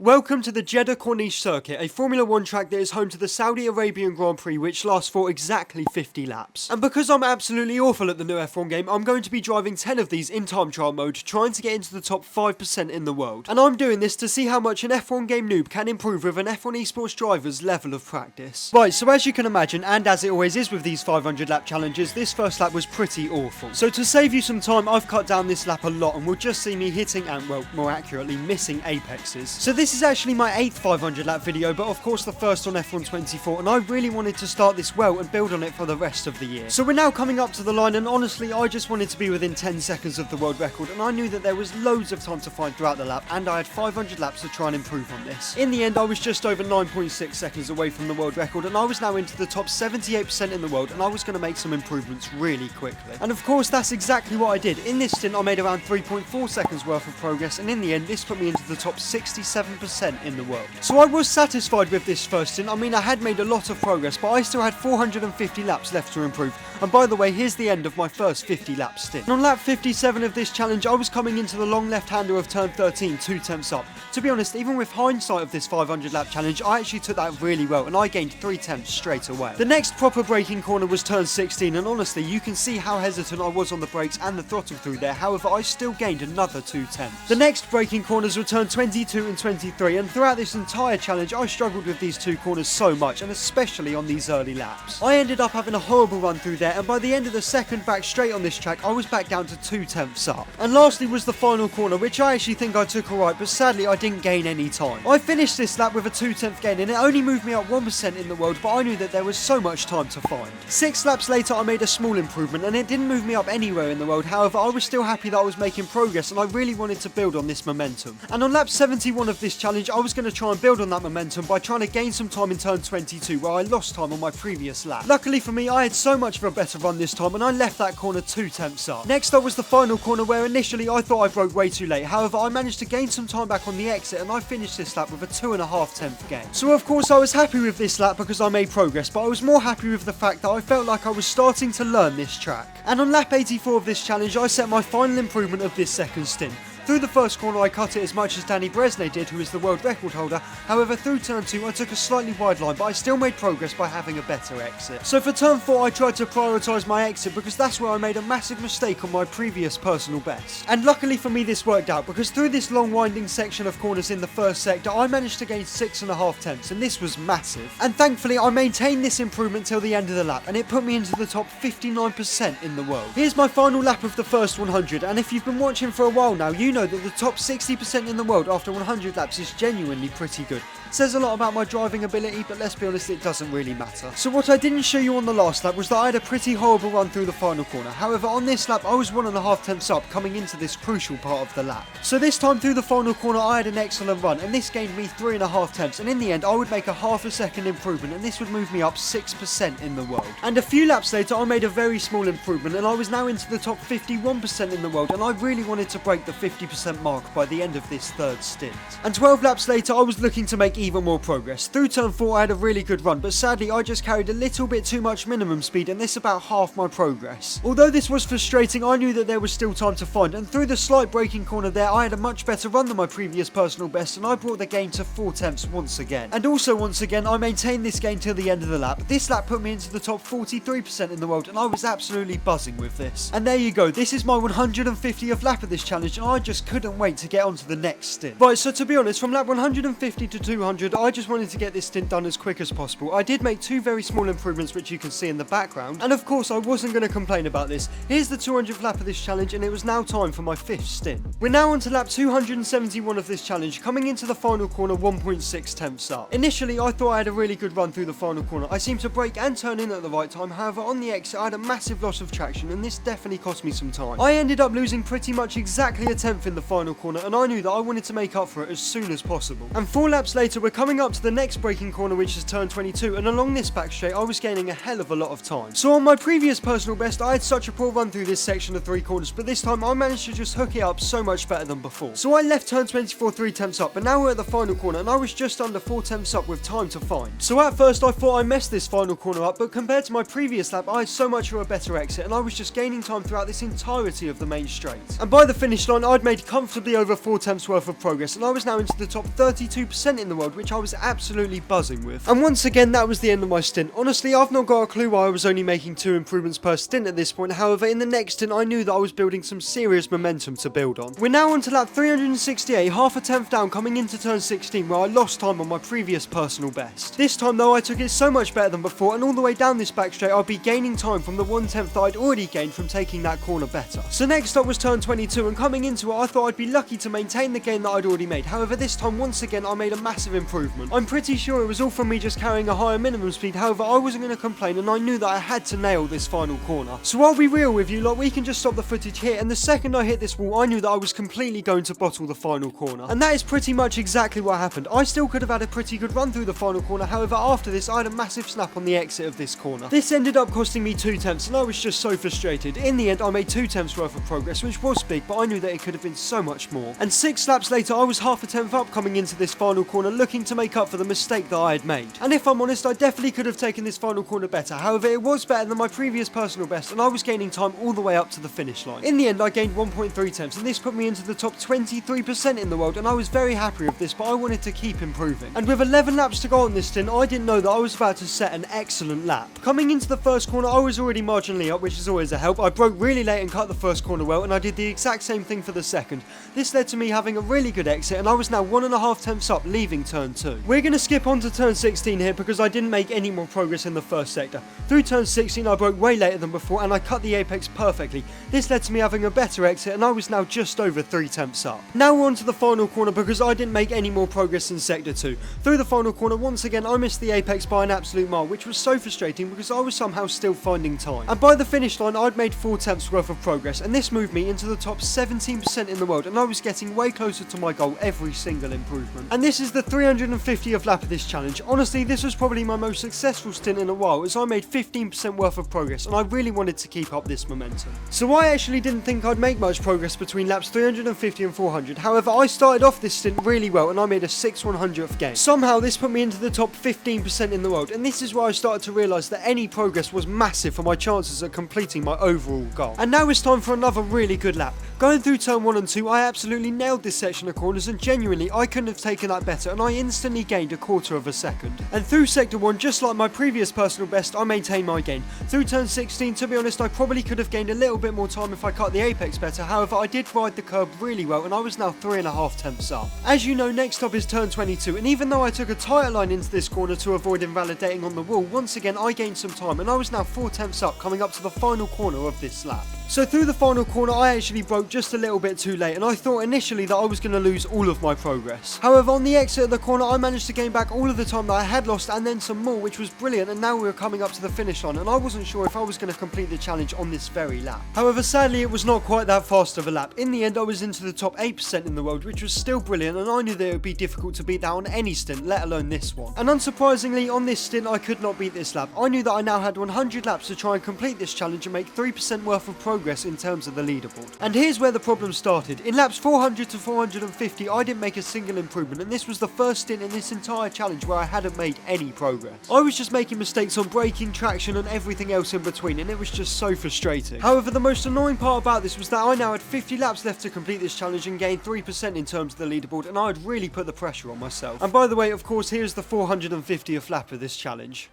Welcome to the Jeddah Corniche Circuit, a Formula 1 track that is home to the Saudi Arabian Grand Prix, which lasts for exactly 50 laps. And because I'm absolutely awful at the new F1 game, I'm going to be driving 10 of these in time trial mode, trying to get into the top 5% in the world. And I'm doing this to see how much an F1 game noob can improve with an F1 esports driver's level of practice. Right, so as you can imagine, and as it always is with these 500 lap challenges, this first lap was pretty awful. So to save you some time, I've cut down this lap a lot and will just see me hitting and, well, more accurately, missing apexes. So this is actually my 8th 500 lap video, but of course the first on F1 24, and I really wanted to start this well and build on it for the rest of the year. So we're now coming up to the line, and honestly I just wanted to be within 10 seconds of the world record, and I knew that there was loads of time to find throughout the lap, and I had 500 laps to try and improve on this. In the end, I was just over 9.6 seconds away from the world record, and I was now into the top 78% in the world, and I was going to make some improvements really quickly. And of course that's exactly what I did. In this stint I made around 3.4 seconds worth of progress, and in the end this put me into the top 67% in the world. So I was satisfied with this first stint. I mean, I had made a lot of progress, but I still had 450 laps left to improve. And by the way, here's the end of my first 50 lap stint. And on lap 57 of this challenge, I was coming into the long left-hander of turn 13, 2 tenths up. To be honest, even with hindsight of this 500 lap challenge, I actually took that really well, and I gained 3 tenths straight away. The next proper braking corner was turn 16, and honestly, you can see how hesitant I was on the brakes and the throttle through there. However, I still gained another 2 tenths. The next braking corners were turn 22 and 23, and throughout this entire challenge, I struggled with these 2 corners so much, and especially on these early laps. I ended up having a horrible run through there, and by the end of the second back straight on this track, I was back down to 2 tenths up. And lastly was the final corner, which I actually think I took alright, but sadly I didn't gain any time. I finished this lap with a 2 tenth gain, and it only moved me up 1% in the world, but I knew that there was so much time to find. 6 laps later I made a small improvement, and it didn't move me up anywhere in the world. However, I was still happy that I was making progress, and I really wanted to build on this momentum. And on lap 71 of this challenge, I was going to try and build on that momentum by trying to gain some time in turn 22, where I lost time on my previous lap. Luckily for me, I had so much of a better run this time, and I left that corner 2 tenths up. Next up was the final corner, where initially I thought I broke way too late. However, I managed to gain some time back on the exit, and I finished this lap with a 2.5 tenth gain. So of course I was happy with this lap because I made progress, but I was more happy with the fact that I felt like I was starting to learn this track. And on lap 84 of this challenge, I set my final improvement of this second stint. Through the first corner I cut it as much as Danny Bresnay did, who is the world record holder. However, through turn 2 I took a slightly wide line, but I still made progress by having a better exit. So for turn 4 I tried to prioritise my exit, because that's where I made a massive mistake on my previous personal best. And luckily for me this worked out, because through this long winding section of corners in the first sector I managed to gain 6.5 tenths, and this was massive. And thankfully I maintained this improvement till the end of the lap, and it put me into the top 59% in the world. Here's my final lap of the first 100, and if you've been watching for a while now, you know that the top 60% in the world after 100 laps is genuinely pretty good. It says a lot about my driving ability, but let's be honest, it doesn't really matter. So what I didn't show you on the last lap was that I had a pretty horrible run through the final corner. However, on this lap I was 1.5 tenths up coming into this crucial part of the lap. So this time through the final corner I had an excellent run, and this gained me 3.5 tenths, and in the end I would make a half a second improvement, and this would move me up 6% in the world. And a few laps later I made a very small improvement, and I was now into the top 51% in the world, and I really wanted to break the 50% mark by the end of this third stint. And 12 laps later I was looking to make even more progress. Through turn 4 I had a really good run, but sadly I just carried a little bit too much minimum speed, and this about half my progress. Although this was frustrating, I knew that there was still time to find, and through the slight braking corner there I had a much better run than my previous personal best, and I brought the gain to 4 tenths once again. And also once again I maintained this gain till the end of the lap. This lap put me into the top 43% in the world, and I was absolutely buzzing with this. And there you go, this is my 150th lap of this challenge, and I just couldn't wait to get on to the next stint. Right, so to be honest, from lap 150 to 200 I just wanted to get this stint done as quick as possible. I did make 2 very small improvements, which you can see in the background, and of course I wasn't going to complain about this. Here's the 200th lap of this challenge, and it was now time for my 5th stint. We're now on to lap 271 of this challenge, coming into the final corner 1.6 tenths up. Initially I thought I had a really good run through the final corner. I seemed to brake and turn in at the right time. However, on the exit I had a massive loss of traction, and this definitely cost me some time. I ended up losing pretty much exactly a tenth in the final corner, and I knew that I wanted to make up for it as soon as possible. And 4 laps later we're coming up to the next braking corner, which is turn 22, and along this back straight I was gaining a hell of a lot of time. So on my previous personal best I had such a poor run through this section of 3 corners, but this time I managed to just hook it up so much better than before. So I left turn 24 3 tenths up, but now we're at the final corner and I was just under 4 tenths up with time to find. So at first I thought I messed this final corner up, but compared to my previous lap I had so much of a better exit, and I was just gaining time throughout this entirety of the main straight. And by the finish line I'd made made comfortably over 4 tenths worth of progress, and I was now into the top 32% in the world, which I was absolutely buzzing with. And once again, that was the end of my stint. Honestly, I've not got a clue why I was only making 2 improvements per stint at this point. However, in the next stint, I knew that I was building some serious momentum to build on. We're now on to lap 368, half a tenth down coming into turn 16, where I lost time on my previous personal best. This time though, I took it so much better than before, and all the way down this back straight, I'll be gaining time from the 1/10 that I'd already gained from taking that corner better. So next up was turn 22, and coming into it, I thought I'd be lucky to maintain the gain that I'd already made. However, this time, once again, I made a massive improvement. I'm pretty sure it was all from me just carrying a higher minimum speed. However, I wasn't going to complain, and I knew that I had to nail this final corner. So I'll be real with you lot, we can just stop the footage here, and the second I hit this wall, I knew that I was completely going to bottle the final corner. And that is pretty much exactly what happened. I still could have had a pretty good run through the final corner. However, after this, I had a massive snap on the exit of this corner. This ended up costing me 2 tenths, and I was just so frustrated. In the end, I made 2 tenths worth of progress, which was big, but I knew that it could have been so much more. And 6 laps later, I was half a tenth up coming into this final corner, looking to make up for the mistake that I had made. And if I'm honest, I definitely could have taken this final corner better. However, it was better than my previous personal best, and I was gaining time all the way up to the finish line. In the end, I gained 1.3 tenths, and this put me into the top 23% in the world, and I was very happy with this, but I wanted to keep improving. And with 11 laps to go on this stint, I didn't know that I was about to set an excellent lap. Coming into the first corner, I was already marginally up, which is always a help. I broke really late and cut the first corner well, and I did the exact same thing for the second. This led to me having a really good exit, and I was now 1.5 tenths up, leaving turn 2. We're going to skip on to turn 16 here because I didn't make any more progress in the first sector. Through turn 16, I broke way later than before, and I cut the apex perfectly. This led to me having a better exit, and I was now just over 3 tenths up. Now we're on to the final corner because I didn't make any more progress in sector 2. Through the final corner, once again, I missed the apex by an absolute mile, which was so frustrating because I was somehow still finding time. And by the finish line, I'd made 4 tenths worth of progress, and this moved me into the top 17% in the world, and I was getting way closer to my goal every single improvement. And this is the 350th lap of this challenge. Honestly, this was probably my most successful stint in a while, as I made 15% worth of progress, and I really wanted to keep up this momentum. So I actually didn't think I'd make much progress between laps 350 and 400. However, I started off this stint really well, and I made a 6/100th gain. Somehow this put me into the top 15% in the world, and this is where I started to realise that any progress was massive for my chances at completing my overall goal. And now it's time for another really good lap. Going through turn 1 and 2, I absolutely nailed this section of corners, and genuinely I couldn't have taken that better, and I instantly gained 1/4 of a second. And through sector 1, just like my previous personal best, I maintained my gain. Through turn 16, to be honest, I probably could have gained a little bit more time if I cut the apex better. However, I did ride the curb really well, and I was now 3.5 tenths up. As you know, next up is turn 22, and even though I took a tighter line into this corner to avoid invalidating on the wall, once again I gained some time, and I was now 4 tenths up coming up to the final corner of this lap. So through the final corner, I actually broke just a little bit too late, and I thought initially that I was going to lose all of my progress. However, on the exit of the corner, I managed to gain back all of the time that I had lost and then some more, which was brilliant, and now we were coming up to the finish line, and I wasn't sure if I was going to complete the challenge on this very lap. However, sadly, it was not quite that fast of a lap. In the end, I was into the top 8% in the world, which was still brilliant, and I knew that it would be difficult to beat that on any stint, let alone this one. And unsurprisingly, on this stint, I could not beat this lap. I knew that I now had 100 laps to try and complete this challenge and make 3% worth of progress in terms of the leaderboard. And here's where the problem started. In laps 400 to 450, I didn't make a single improvement, and this was the first stint in this entire challenge where I hadn't made any progress. I was just making mistakes on braking, traction, and everything else in between, and it was just so frustrating. However, the most annoying part about this was that I now had 50 laps left to complete this challenge and gain 3% in terms of the leaderboard, and I had really put the pressure on myself. And by the way, of course, here's the 450th lap of this challenge.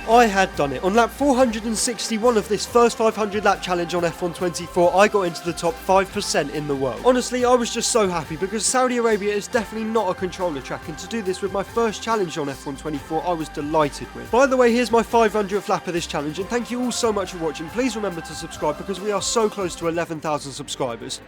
I had done it. On lap 461 of this first 500 lap challenge on F1 24, I got into the top 5% in the world. Honestly, I was just so happy because Saudi Arabia is definitely not a controller track, and to do this with my first challenge on F1 24, I was delighted with. By the way, here's my 500th lap of this challenge, and thank you all so much for watching. Please remember to subscribe because we are so close to 11,000 subscribers.